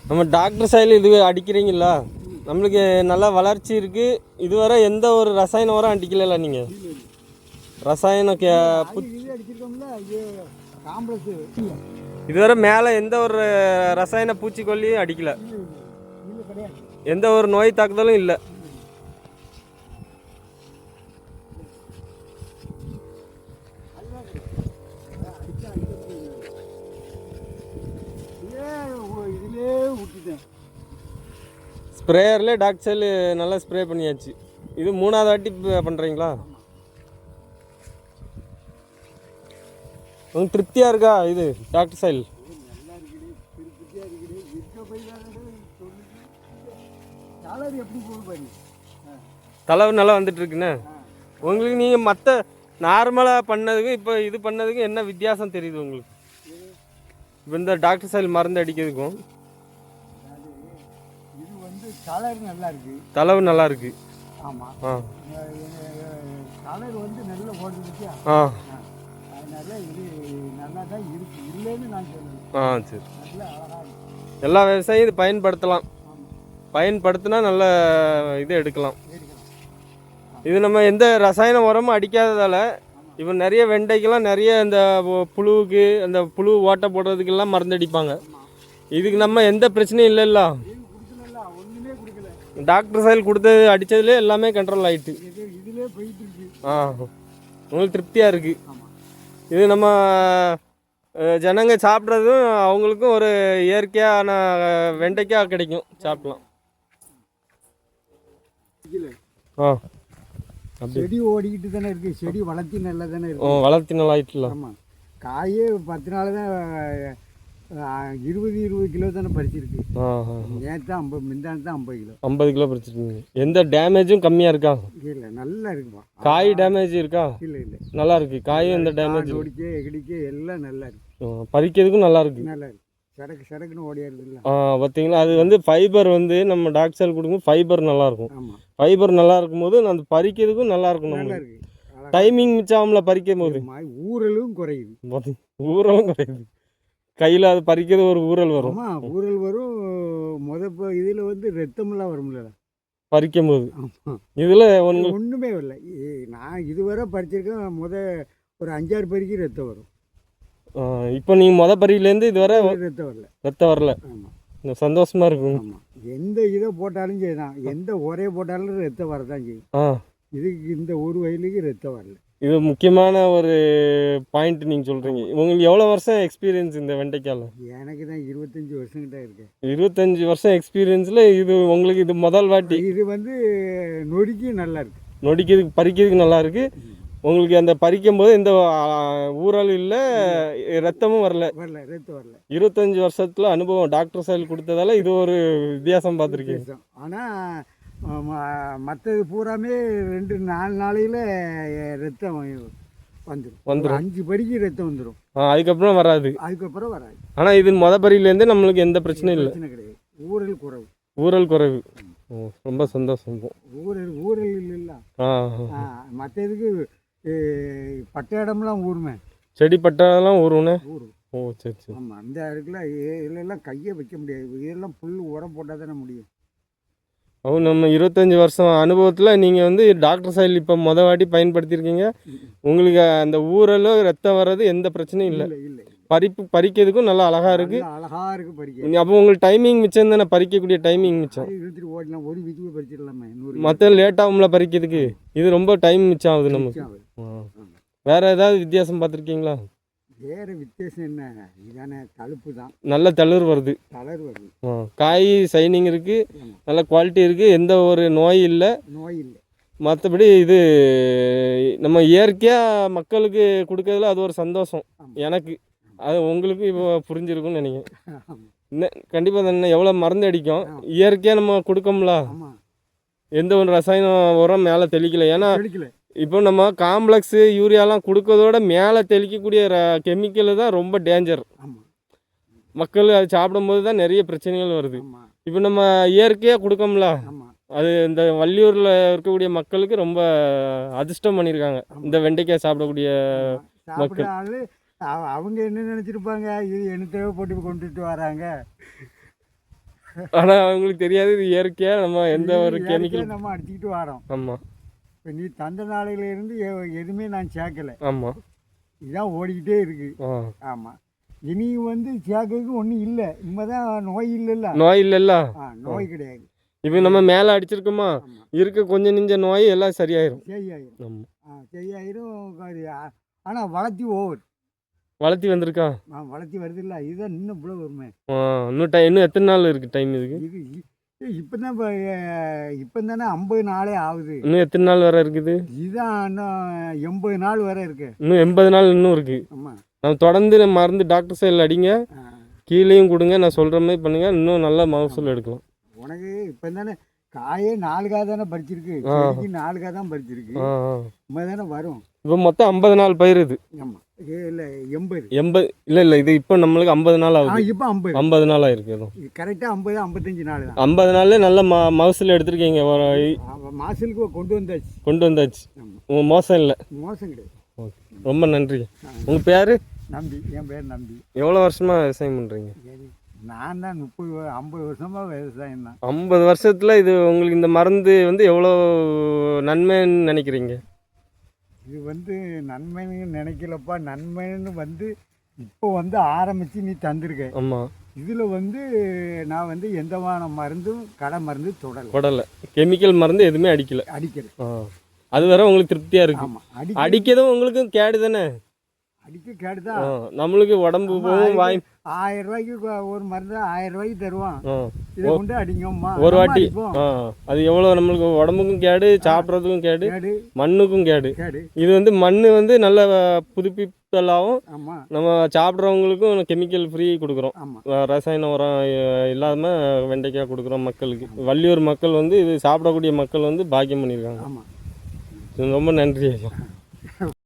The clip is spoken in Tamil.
நம்ம டாக்டர் சைடில் இது அடிக்கிறீங்களா? நம்மளுக்கு நல்லா வளர்ச்சி இருக்குது. இதுவரை எந்த ஒரு ரசாயன உரம் அடிக்கல நீங்கள்? ரசாயன இதுவரை மேலே எந்த ஒரு ரசாயன பூச்சிக்கொல்லியும் அடிக்கல, எந்த ஒரு நோய் தாக்குதலும் இல்லை. ஸ்ப்ரேயர்லேயே டாக்டர் சைல் நல்லா ஸ்ப்ரே பண்ணியாச்சு. இது 3வது வாட்டி பண்ணுறீங்களா? உங்களுக்கு திருப்தியாக இருக்கா இது டாக்டர் சைல்? தளவு நல்லா வந்துட்டுருக்குண்ணே. உங்களுக்கு நீங்கள் மற்ற நார்மலாக பண்ணதுக்கும் இப்போ இது பண்ணதுக்கும் என்ன வித்தியாசம் தெரியுது உங்களுக்கு? இப்போ இந்த டாக்டர் சைல் மருந்து அடிக்கிறதுக்கும் கலர் நல்லா இருக்கு, தளவு நல்லா இருக்கு. ஆமாம், கலர் வந்து நல்ல ஓடுச்சு. அதனால இது நல்லா தான் இருக்கு, இல்லைன்னு நான் சொல்லுவேன். சரி, நல்லா அழகாக இருக்கு. எல்லா விவசாயியும் இது பயன்படுத்தலாம். பயன்படுத்தினா நல்ல இது எடுக்கலாம். இது நம்ம எந்த ரசாயன உரமும் அடிக்காததால் இப்போ நிறைய வெண்டைக்கெல்லாம் நிறைய இந்த புழுவுக்கு அந்த புழு ஓட்டை போடுறதுக்கெல்லாம் மருந்து அடிப்பாங்க. இதுக்கு நம்ம எந்த பிரச்சனையும் இல்லைல்ல. டாக்டர் சைல் கொடுத்தது அடித்ததுலேயே எல்லாமே கண்ட்ரோல் ஆகிட்டு. உங்களுக்கு திருப்தியாக இருக்குது. இது நம்ம ஜனங்க சாப்பிட்றதும் அவங்களுக்கும் ஒரு இயற்கையான வெண்டைக்காய் கிடைக்கும், சாப்பிடலாம். செடி ஓடிக்கிட்டு தானே இருக்கு, செடி வளர்த்தி நல்லா தானே இருக்கு. வளர்த்தி நல்லா ஆயிட்டுல. ஆமாம், காயே 10 நாள் தான் 20 கிலோ தானே பறிச்சிருக்கு. நேற்று 50, முந்தானு தான் 50 கிலோ. 50 கிலோ பறிச்சிருக்கீங்க. எந்த டேமேஜும் கம்மியாக இருக்கா? இல்லை, நல்லா இருக்குமா. காய் டேமேஜ் இருக்கா? இல்லை இல்லை, நல்லா இருக்கு. காயும் எந்த டேமேஜ் ஓடிக்க எகிடிக்க எல்லாம் நல்லா இருக்கு. பறிக்கிறதுக்கும் நல்லா இருக்கு. நல்லா இருக்கு, சரக்குன்னு ஓடியாருது இல்லை. பார்த்தீங்களா, அது வந்து ஃபைபர் வந்து நம்ம டாக்டர் சைல் கொடுக்கும் ஃபைபர் நல்லாயிருக்கும். ஆமாம், ஃபைபர் நல்லா இருக்கும்போது அந்த பறிக்கிறதுக்கும் நல்லா இருக்கும். நல்லா இருக்கு. டைமிங் மிச்சாமல பறிக்கும் போது ஊறலும் குறையுது. ஊறலும் குறையுது. கையில் அது பறிக்கிறது ஒரு ஊறல் வரும். ஊறல் வரும். இதில் வந்து ரத்தமெல்லாம் வரும்ல பறிக்கும் போது. இதில் ஒன்றுமே இல்லை. நான் இதுவரை பறிச்சிருக்கேன். ஒரு 5-6 பறிக்கு ரத்தம் வரும். இப்போ நீங்கள் பறியிலேருந்து இதுவரை ரத்தம் வரல. ஆமாம், சந்தோஷமாக இருக்கும். ஆமாம், எந்த இதை போட்டாலும் சரி தான், எந்த ஒரே போட்டாலும் ரத்தம் வரதான் செய்யும். இதுக்கு இந்த ஒரு வயலுக்கு ரத்தம் வரல. இது முக்கியமான ஒரு பாயிண்ட் நீங்கள் சொல்கிறீங்க. உங்களுக்கு எவ்வளோ வருஷம் எக்ஸ்பீரியன்ஸ் இந்த வெண்டைக்காயில்? எனக்கு தான் 25 வருஷங்கிட்ட இருக்கு. 25 வருஷம் எக்ஸ்பீரியன்ஸில் இது உங்களுக்கு இது முதல் வாட்டி. இது வந்து நொடிக்கு நல்லா இருக்கு, நொடிக்கிறதுக்கு பறிக்கிறதுக்கு நல்லா இருக்கு. உங்களுக்கு அந்த பறிக்கும் போது எந்த ஊறல் இல்லை, ரத்தமும் வரல. ரத்தம் வரல. 25 வருஷத்தில் அனுபவம் டாக்டர் சைல் கொடுத்ததால இது ஒரு வித்தியாசம் பார்த்துருக்கீங்க. ஆனால் மற்றது பூராமே 2-4 நாளையில் ரத்தம் வந்துடும். 5 பறிக்கு ரத்தம் வந்துடும். அதுக்கப்புறம் வராது. ஆனால் இது பறியிலேருந்து நம்மளுக்கு எந்த பிரச்சனையும் இல்லை, கிடையாது. ஊரல் குறைவு. ஊரல் குறைவு. ரொம்ப சந்தோஷம். ஊரல் இல்லை. மற்ற இதுக்கு பட்ட இடம்லாம் ஊருமே, செடி பட்டெல்லாம் ஊருமே. சரி சரி. ஆமாம், அந்த இடத்துக்குலாம் இதெல்லாம் கையை வைக்க முடியாது. இதெல்லாம் புல் உரம் போட்டால் தானே முடியும். நம்ம 25 வருஷம் அனுபவத்தில் நீங்கள் வந்து டாக்டர் சைல் இப்போ வாட்டி பயன்படுத்தியிருக்கீங்க. உங்களுக்கு அந்த ஊரலோ ரத்தம் வர்றது எந்த பிரச்சனையும் இல்லை. பறிக்கிறதுக்கும் நல்லா அழகாக இருக்குது. அப்போ உங்களுக்கு டைமிங் மிச்சம் தானே, பறிக்கக்கூடிய டைமிங் மிச்சம். ஒரு வீட்டுக்கு பறிச்சிடலாமே. மற்ற லேட்டாகும்ல பறிக்கிறதுக்கு, இது ரொம்ப டைம் மிச்சம் ஆகுது நமக்கு. வேறு ஏதாவது வித்தியாசம் பார்த்துருக்கீங்களா? வேறு வித்தியாசம் என்ன, இதான தழுப்பு தான். நல்ல தளர் வருது. காய் சைனிங் இருக்குது, நல்ல குவாலிட்டி இருக்குது, எந்த ஒரு நோய் இல்லை. மற்றபடி இது நம்ம இயற்கையாக மக்களுக்கு கொடுக்கறதுல அது ஒரு சந்தோஷம் எனக்கு. அது உங்களுக்கு இப்போ புரிஞ்சிருக்கும்னு நினைக்கிறேன். கண்டிப்பாக தானே. எவ்வளோ மருந்து அடிக்கும், இயற்கையாக நம்ம கொடுக்கோம்ல. எந்த ஒரு ரசாயன உரம் மேலே தெளிக்கலை. ஏன்னா இப்போ நம்ம காம்ப்ளெக்ஸு யூரியாலாம் கொடுக்கறதோட மேலே தெளிக்கக்கூடிய கெமிக்கல் தான் ரொம்ப டேஞ்சர். மக்கள் அது சாப்பிடும்போது தான் நிறைய பிரச்சனைகள் வருது. இப்போ நம்ம இயற்கையாக கொடுக்கோம்ல, அது இந்த வள்ளியூரில் இருக்கக்கூடிய மக்களுக்கு ரொம்ப அதிர்ஷ்டம் பண்ணியிருக்காங்க இந்த வெண்டைக்காய் சாப்பிடக்கூடிய மக்கள். அவங்க என்ன நினச்சிருப்பாங்க, இது என்ன தேவைப்பட்டு கொண்டுட்டு வராங்க. ஆனால் அவங்களுக்கு தெரியாது இது இயற்கையாக நம்ம எந்த ஒரு இது கெமிக்கல். இயற்கையா நம்ம அடிச்சுக்கிட்டு வரோம். ஆமாம் இப்போ நீ தந்த நாளையிலேருந்து எதுவுமே நான் சேர்க்கலை. ஆமாம். இதுதான் ஓடிக்கிட்டே இருக்கு. ஆ ஆமாம். இனி வந்து சேர்க்கறதுக்கு ஒன்றும் இல்லை. இனிமேதான் நோய் இல்லைல்ல. நோய் இல்லைல்ல. நோய் கிடையாது. இப்போ நம்ம மேலே அடிச்சிருக்கோமா, ஆமாம். இருக்க கொஞ்சம் நெஞ்ச நோய் எல்லாம் சரியாயிரும். சரியாயிரும். ஆமாம். சரியாயிரும். ஆனால் வளர்த்தி ஓவர். வளர்த்தி வந்திருக்கா? வளர்த்தி வருது இல்லை. இதுதான் இன்னும் இவ்வளோ வருமே. இன்னும் எத்தனை நாள் இருக்குது டைம் இதுக்கு? இது இப்போ தான் இப்போ தானே 50 நாளே ஆகுது. இன்னும் எத்தனை நாள் வரை இருக்குது? இதுதான் இன்னும் 80 நாள் வரை இருக்கு. இன்னும் 80 நாள் இன்னும் இருக்குது. ஆமாம். நம்ம தொடர்ந்து நம்ம மருந்து டாக்டர் சைடில் அடிங்க, கீழேயும் கொடுங்க, நான் சொல்கிற மாதிரி பண்ணுங்கள், இன்னும் நல்ல மகசூல் எடுக்கலாம். உனக்கு இப்போ தானே காயே 4 காய் தானே பறிச்சிருக்கு. செடிக்கு 4 காய் தான் பறிச்சிருக்கு. இம்மா தானே வரும். இப்போ மொத்தம் 50 நாள் பயிர் இது. ஆமாம். இல்லை 80. இல்லை இது இப்போ நம்மளுக்கு 50 நாள் ஆகுது. இப்போ 50 நாள் ஆயிருக்கு. எதுவும் இது கரெக்டாக 55 நாள் தான். 50 நாள்ல நல்ல மகசூல் எடுத்திருக்கீங்க. மாசலுக்கு கொண்டு வந்தாச்சு. ஆமாம். மோசம் இல்லை. மோசம் கிடையாது. ஓகே, ரொம்ப நன்றி. உங்கள் பேர்? நம்பி. என் பேர் நம்பி. எவ்வளோ வருஷமாக விவசாயம் பண்ணுறீங்க? நான் தான் 50 வருஷமாக விவசாயம் தான். 50 வருஷத்தில் இது உங்களுக்கு இந்த மருந்து வந்து எவ்வளோ நன்மைன்னு நினைக்கிறீங்க? இது வந்து நன்மைன்னு நினைக்கலப்பா. நன்மைன்னு வந்து இப்போ வந்து ஆரம்பித்து நீ தந்திருக்க. ஆமாம். இதில் வந்து நான் வந்து எந்தமான மருந்தும் கடை மருந்து தொடலை. கெமிக்கல் மருந்து எதுவுமே அடிக்கலை. அது வேற உங்களுக்கு திருப்தியாக இருக்கு. ஆமாம். அடிக்கதும் உங்களுக்கும் கேடு தானே. அடிக்க கேடுதான். நம்மளுக்கு உடம்பு போகும். 1000 ரூபாய்க்கு ஒரு மருந்து 1000 ரூபாய்க்கு தருவான். இதை கொண்டு அடிங்கம்மா ஒரு வாட்டி. அது எவ்வளோ நம்மளுக்கு உடம்புக்கும் கேடு, சாப்பிட்றதுக்கும் கேடு, மண்ணுக்கும் கேடு. இது வந்து மண் வந்து நல்ல புதுப்பித்தலாகவும் நம்ம சாப்பிட்றவங்களுக்கும் கெமிக்கல் ஃப்ரீ கொடுக்குறோம். ரசாயன உரம் இல்லாமல் வெண்டைக்காய் கொடுக்குறோம் மக்களுக்கு. வள்ளியூர் மக்கள் வந்து இது சாப்பிடக்கூடிய மக்கள் வந்து பாக்கியம் பண்ணியிருக்காங்க. ரொம்ப நன்றி ஐயா.